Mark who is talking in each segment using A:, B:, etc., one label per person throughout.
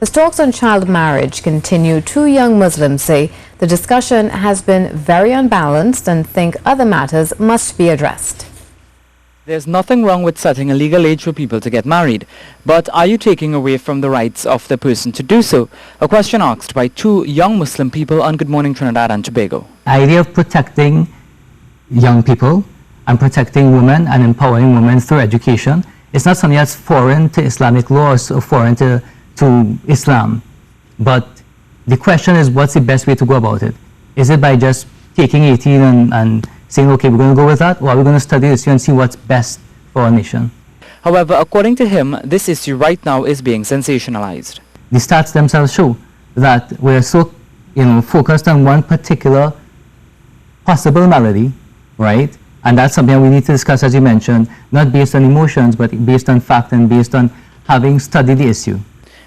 A: As talks on child marriage continue, two young Muslims say the discussion has been very unbalanced and think other matters must be addressed.
B: There's nothing wrong with setting a legal age for people to get married, but are you taking away from the rights of the person to do so? A question asked by two young Muslim people on Good Morning Trinidad and Tobago.
C: The idea of protecting young people and protecting women and empowering women through education is not something that's foreign to Islamic laws or foreign to Islam. But the question is, what's the best way to go about it? Is it by just taking 18 and saying, okay, we're going to go with that, or are we going to study this issue and see what's best for our nation?
B: However, according to him, this issue right now is being sensationalized.
C: The stats themselves show that we're so focused on one particular possible malady, right? And that's something we need to discuss, as you mentioned, not based on emotions, but based on fact and based on having studied the issue.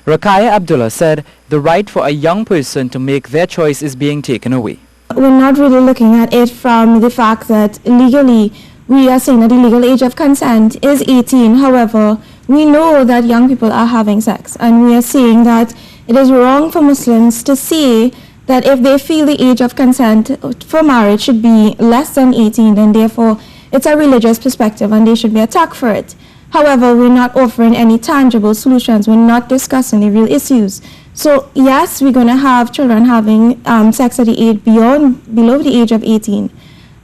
B: Rakaya Abdullah said the right for a young person to make their choice is being taken away.
D: We're not really looking at it from the fact that legally we are saying that the legal age of consent is 18. However, we know that young people are having sex, and we are saying that it is wrong for Muslims to say that if they feel the age of consent for marriage should be less than 18, then therefore it's a religious perspective and they should be attacked for it. However, we're not offering any tangible solutions. We're not discussing the real issues. So yes, we're going to have children having sex at the age below the age of 18.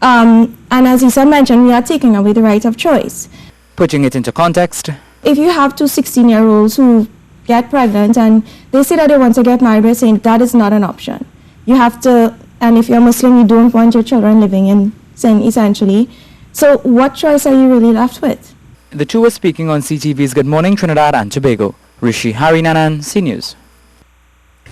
D: And as Isa mentioned, we are taking away the right of choice.
B: Putting it into context,
D: if you have two 16-year-olds who get pregnant and they say that they want to get married, we're saying that is not an option. You have to, and if you're Muslim, you don't want your children living in sin, essentially. So what choice are you really left with?
B: the two were speaking on CTV's Good Morning Trinidad and Tobago. Rishi Harinanan, C News.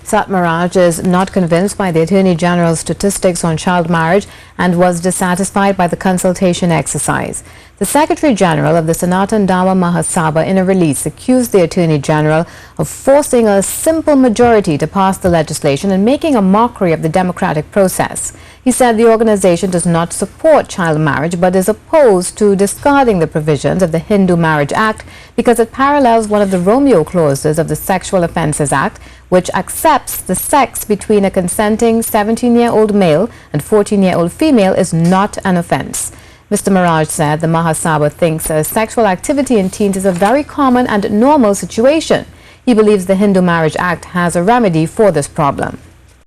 A: Sat Maraj is not convinced by the Attorney General's statistics on child marriage and was dissatisfied by the consultation exercise. The Secretary General of the Sanatan Dawa Mahasabha in a release accused the Attorney General of forcing a simple majority to pass the legislation and making a mockery of the democratic process. He said the organization does not support child marriage but is opposed to discarding the provisions of the Hindu Marriage Act because it parallels one of the Romeo clauses of the Sexual Offences Act, which accepts the sex between a consenting 17-year-old male and 14-year-old female is not an offence. Mr. Maraj said the Mahasabha thinks sexual activity in teens is a very common and normal situation. He believes the Hindu Marriage Act has a remedy for this problem.